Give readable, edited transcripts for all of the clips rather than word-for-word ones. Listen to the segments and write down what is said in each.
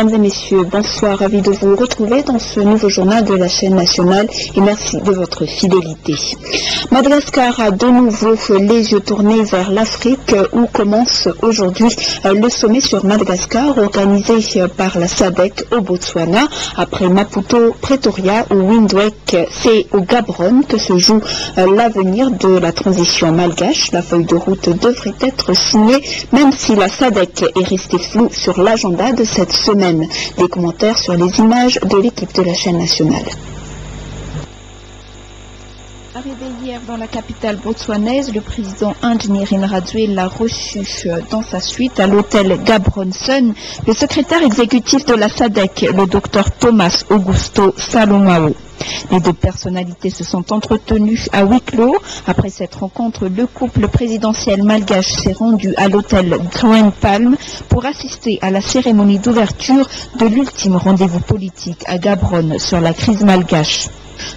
Mesdames et messieurs, bonsoir, ravi de vous retrouver dans ce nouveau journal de la chaîne nationale et merci de votre fidélité. Madagascar a de nouveau les yeux tournés vers l'Afrique où commence aujourd'hui le sommet sur Madagascar organisé par la SADC au Botswana. Après Maputo, Pretoria ou Windhoek, c'est au Gaborone que se joue l'avenir de la transition malgache. La feuille de route devrait être signée même si la SADC est restée floue sur l'agenda de cette semaine. Des commentaires sur les images de l'équipe de la chaîne nationale. Arrivé hier dans la capitale botswanaise, le président Andry Rajoelina l'a reçu dans sa suite à l'hôtel Gaborone Sun, le secrétaire exécutif de la SADC, le docteur Thomas Augusto Salomao. Les deux personnalités se sont entretenues à huis clos. Après cette rencontre, le couple présidentiel malgache s'est rendu à l'hôtel Grand Palm pour assister à la cérémonie d'ouverture de l'ultime rendez-vous politique à Gaborone sur la crise malgache.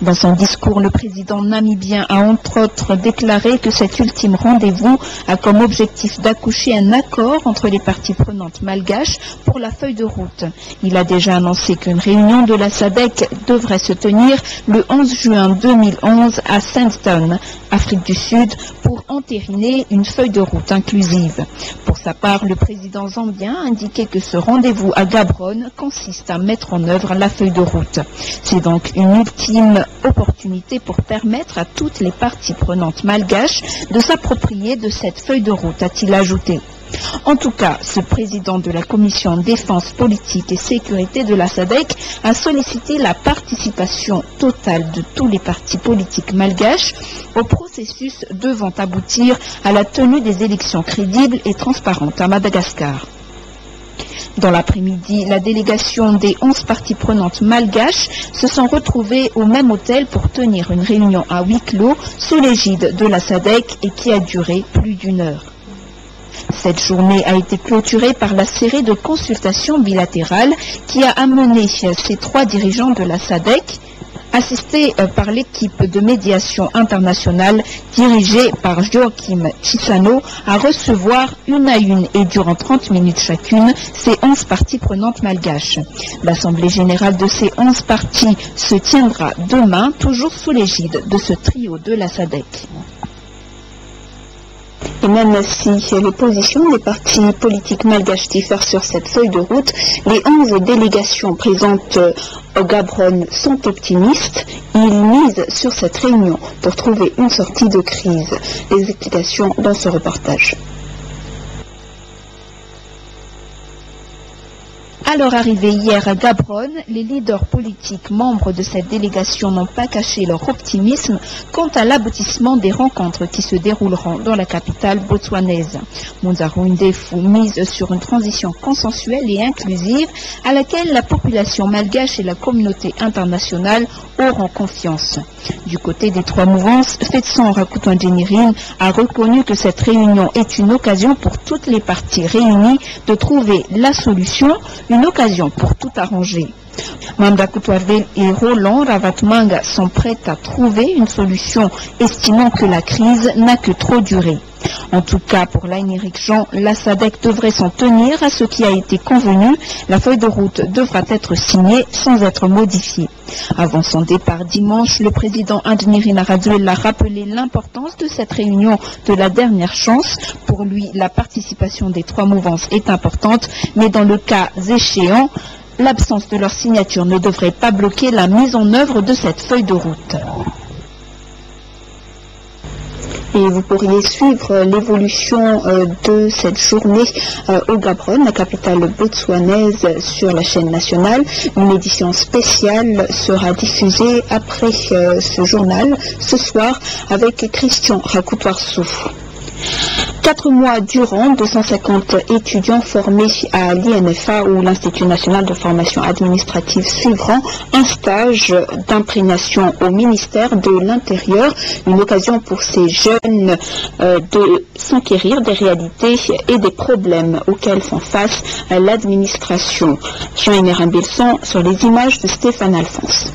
Dans son discours, le président namibien a entre autres déclaré que cet ultime rendez-vous a comme objectif d'accoucher un accord entre les parties prenantes malgaches pour la feuille de route. Il a déjà annoncé qu'une réunion de la SADC devrait se tenir le 11 juin 2011 à Sandton, Afrique du Sud, pour entériner une feuille de route inclusive. Pour sa part, le président zambien a indiqué que ce rendez-vous à Gaborone consiste à mettre en œuvre la feuille de route. C'est donc une ultime opportunité pour permettre à toutes les parties prenantes malgaches de s'approprier de cette feuille de route, a-t-il ajouté. En tout cas, ce président de la commission défense politique et sécurité de la SADC a sollicité la participation totale de tous les partis politiques malgaches au processus devant aboutir à la tenue des élections crédibles et transparentes à Madagascar. Dans l'après-midi, la délégation des 11 parties prenantes malgaches se sont retrouvées au même hôtel pour tenir une réunion à huis clos sous l'égide de la SADC et qui a duré plus d'une heure. Cette journée a été clôturée par la série de consultations bilatérales qui a amené ces trois dirigeants de la SADC, assistés par l'équipe de médiation internationale dirigée par Joachim Chissano, à recevoir une à une et durant 30 minutes chacune ces 11 parties prenantes malgaches. L'Assemblée générale de ces 11 parties se tiendra demain, toujours sous l'égide de ce trio de la SADC. Et même si les positions des partis politiques malgaches diffèrent sur cette feuille de route, les 11 délégations présentes au Gaborone sont optimistes. Ils misent sur cette réunion pour trouver une sortie de crise. Les explications dans ce reportage. À leur arrivée hier à Gaborone, les leaders politiques membres de cette délégation n'ont pas caché leur optimisme quant à l'aboutissement des rencontres qui se dérouleront dans la capitale botswanaise. Munzaru Ndefu mise sur une transition consensuelle et inclusive à laquelle la population malgache et la communauté internationale auront confiance. Du côté des trois mouvances, Fetsan Rakutwanjenirin a reconnu que cette réunion est une occasion pour toutes les parties réunies de trouver la solution, une occasion pour tout arranger. Manda Kutwarvel et Roland Ravatmanga sont prêts à trouver une solution, estimant que la crise n'a que trop duré. En tout cas, pour l'Aïnirik Jean, la SADC devrait s'en tenir à ce qui a été convenu. La feuille de route devra être signée sans être modifiée. Avant son départ dimanche, le président Andry Rajoelina a rappelé l'importance de cette réunion de la dernière chance. Pour lui, la participation des trois mouvances est importante, mais dans le cas échéant, l'absence de leur signature ne devrait pas bloquer la mise en œuvre de cette feuille de route. Et vous pourriez suivre l'évolution de cette journée au Gaborone, la capitale botswanaise, sur la chaîne nationale. Une édition spéciale sera diffusée après ce journal ce soir avec Christian Rakutwarsou. 4 mois durant, 250 étudiants formés à l'INFA ou l'Institut national de formation administrative suivront un stage d'imprégnation au ministère de l'Intérieur. Une occasion pour ces jeunes de s'enquérir des réalités et des problèmes auxquels font face l'administration. Jean-Émeric Bilson sur les images de Stéphane Alphonse.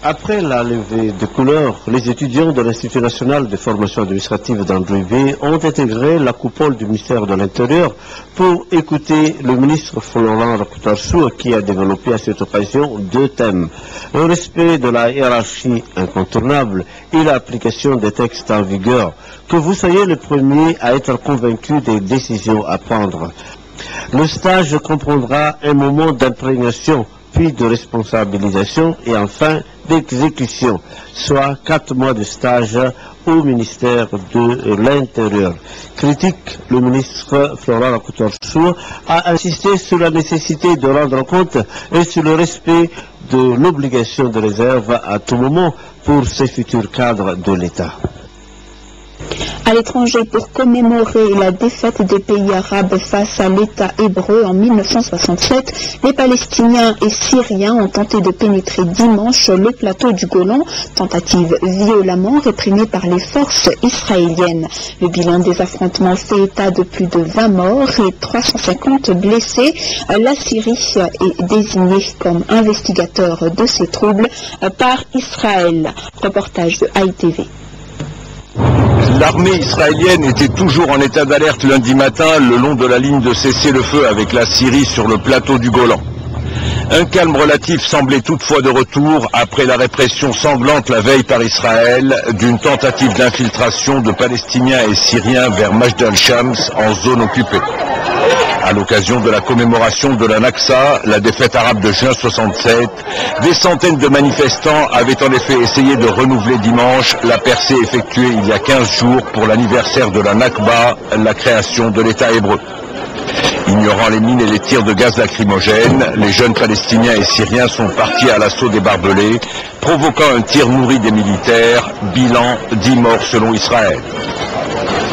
Après la levée de couleurs, les étudiants de l'Institut national de formation administrative d'André ont intégré la coupole du ministère de l'Intérieur pour écouter le ministre Florent Rakoutarsou qui a développé à cette occasion 2 thèmes. Le respect de la hiérarchie incontournable et l'application des textes en vigueur. Que vous soyez le premier à être convaincu des décisions à prendre. Le stage comprendra un moment d'imprégnation, puis de responsabilisation et enfin d'exécution, soit 4 mois de stage au ministère de l'Intérieur. Critique, le ministre Florent Rakoutarsou a insisté sur la nécessité de rendre compte et sur le respect de l'obligation de réserve à tout moment pour ces futurs cadres de l'État. À l'étranger, pour commémorer la défaite des pays arabes face à l'État hébreu en 1967, les Palestiniens et Syriens ont tenté de pénétrer dimanche le plateau du Golan, tentative violemment réprimée par les forces israéliennes. Le bilan des affrontements fait état de plus de 20 morts et 350 blessés. La Syrie est désignée comme investigateur de ces troubles par Israël. Reportage de AITV. L'armée israélienne était toujours en état d'alerte lundi matin le long de la ligne de cessez-le-feu avec la Syrie sur le plateau du Golan. Un calme relatif semblait toutefois de retour après la répression sanglante la veille par Israël d'une tentative d'infiltration de Palestiniens et Syriens vers Majd al-Shams en zone occupée. À l'occasion de la commémoration de la Nakba, la défaite arabe de juin 67, des centaines de manifestants avaient en effet essayé de renouveler dimanche la percée effectuée il y a 15 jours pour l'anniversaire de la Nakba, la création de l'État hébreu. Ignorant les mines et les tirs de gaz lacrymogène, les jeunes Palestiniens et Syriens sont partis à l'assaut des barbelés, provoquant un tir nourri des militaires, bilan 10 morts selon Israël.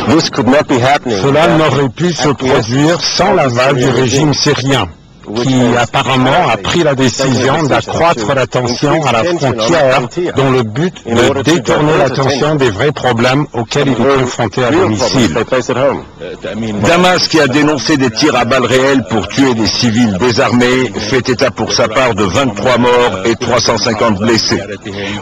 Cela n'aurait pu se produire sans l'aval du régime syrien, qui apparemment a pris la décision d'accroître la tension à la frontière dans le but de détourner l'attention des vrais problèmes auxquels il est confronté à domicile. Damas, qui a dénoncé des tirs à balles réelles pour tuer des civils désarmés, fait état pour sa part de 23 morts et 350 blessés.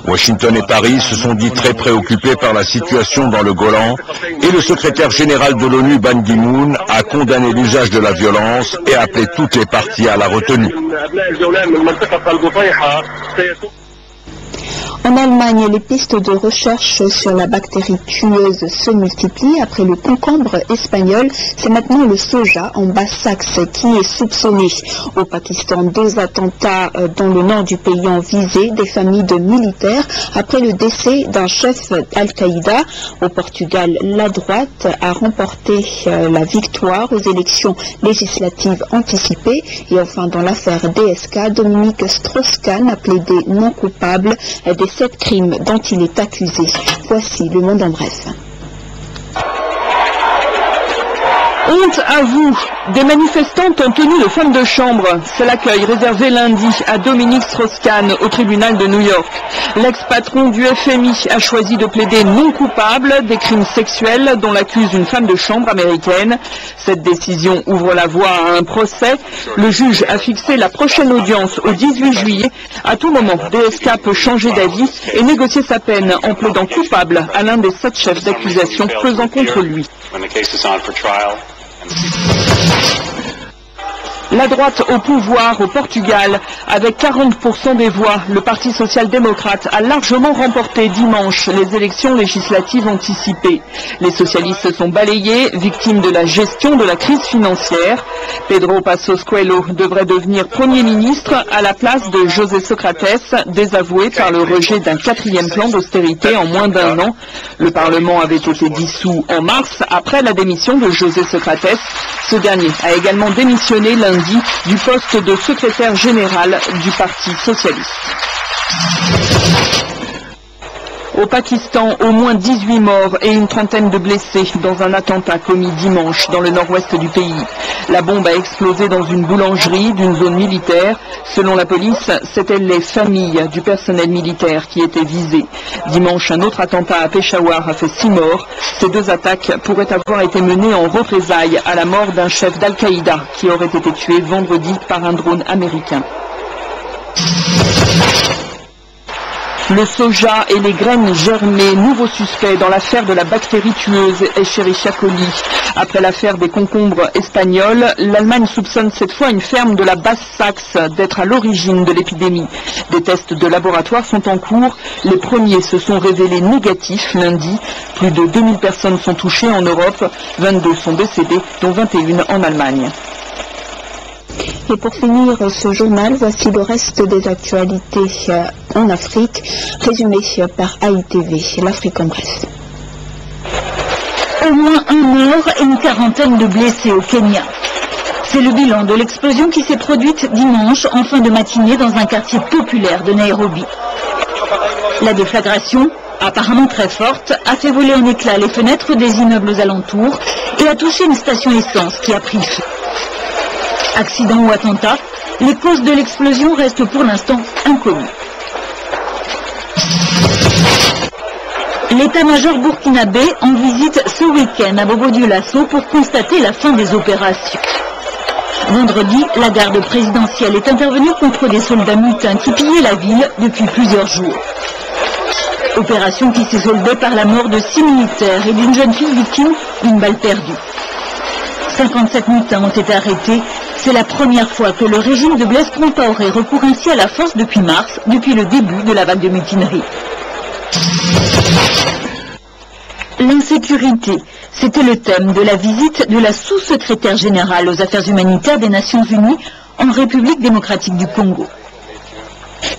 Washington et Paris se sont dit très préoccupés par la situation dans le Golan et le secrétaire général de l'ONU, Ban Ki-moon, a condamné l'usage de la violence et appelé toutes les parties à la retenue. En Allemagne, les pistes de recherche sur la bactérie tueuse se multiplient. Après le concombre espagnol, c'est maintenant le soja en Basse-Saxe qui est soupçonné. Au Pakistan, 2 attentats dans le nord du pays ont visé des familles de militaires après le décès d'un chef Al-Qaïda. Au Portugal, la droite a remporté la victoire aux élections législatives anticipées. Et enfin, dans l'affaire DSK, Dominique Strauss-Kahn a plaidé non coupable des 7 crimes dont il est accusé. Voici le monde en bref. Honte à vous! Des manifestantes en tenue de femmes de chambre. C'est l'accueil réservé lundi à Dominique Strauss-Kahn au tribunal de New York. L'ex-patron du FMI a choisi de plaider non coupable des crimes sexuels dont l'accuse une femme de chambre américaine. Cette décision ouvre la voie à un procès. Le juge a fixé la prochaine audience au 18 juillet. À tout moment, DSK peut changer d'avis et négocier sa peine en plaidant coupable à l'un des 7 chefs d'accusation pesant contre lui. La droite au pouvoir au Portugal, avec 40% des voix, le Parti social-démocrate a largement remporté dimanche les élections législatives anticipées. Les socialistes se sont balayés, victimes de la gestion de la crise financière. Pedro Passos Coelho devrait devenir Premier ministre à la place de José Socrates, désavoué par le rejet d'un 4e plan d'austérité en moins d'1 an. Le Parlement avait été dissous en mars après la démission de José Socrates. Ce dernier a également démissionné lundi du poste de secrétaire général du Parti socialiste. Au Pakistan, au moins 18 morts et une trentaine de blessés dans un attentat commis dimanche dans le nord-ouest du pays. La bombe a explosé dans une boulangerie d'une zone militaire. Selon la police, c'étaient les familles du personnel militaire qui étaient visées. Dimanche, un autre attentat à Peshawar a fait 6 morts. Ces 2 attaques pourraient avoir été menées en représailles à la mort d'un chef d'Al-Qaïda qui aurait été tué vendredi par un drone américain. Le soja et les graines germées, nouveau suspect dans l'affaire de la bactérie tueuse Escherichia coli. Après l'affaire des concombres espagnols, l'Allemagne soupçonne cette fois une ferme de la Basse-Saxe d'être à l'origine de l'épidémie. Des tests de laboratoire sont en cours. Les premiers se sont révélés négatifs lundi. Plus de 2000 personnes sont touchées en Europe. 22 sont décédées, dont 21 en Allemagne. Et pour finir ce journal, voici le reste des actualités en Afrique, résumé par AITV, l'Afrique en bref. Au moins un mort et une quarantaine de blessés au Kenya. C'est le bilan de l'explosion qui s'est produite dimanche en fin de matinée dans un quartier populaire de Nairobi. La déflagration, apparemment très forte, a fait voler en éclats les fenêtres des immeubles aux alentours et a touché une station essence qui a pris feu. Accident ou attentat, les causes de l'explosion restent pour l'instant inconnues. L'état-major burkinabé en visite ce week-end à Bobo-Dioulasso pour constater la fin des opérations. Vendredi, la garde présidentielle est intervenue contre des soldats mutins qui pillaient la ville depuis plusieurs jours. Opération qui s'est soldée par la mort de 6 militaires et d'une jeune fille victime d'une balle perdue. 57 mutins ont été arrêtés. C'est la première fois que le régime de Blaise Compaoré recourt ainsi à la force depuis mars, depuis le début de la vague de mutinerie. L'insécurité, c'était le thème de la visite de la sous-secrétaire générale aux affaires humanitaires des Nations Unies en République démocratique du Congo.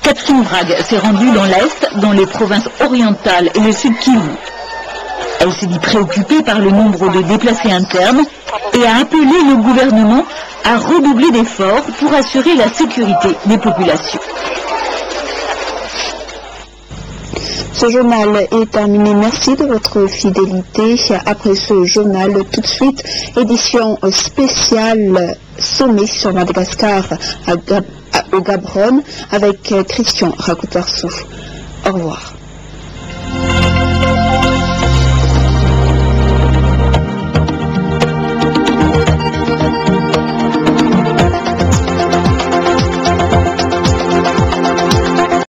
Catherine Wragg s'est rendue dans l'Est, dans les provinces orientales et le Sud Kivu. Elle s'est dit préoccupée par le nombre de déplacés internes et a appelé le gouvernement à redoubler d'efforts pour assurer la sécurité des populations. Ce journal est terminé. Merci de votre fidélité. Après ce journal, tout de suite, édition spéciale sommet sur Madagascar au Gaborone avec Christian Rakoutarsou. Au revoir.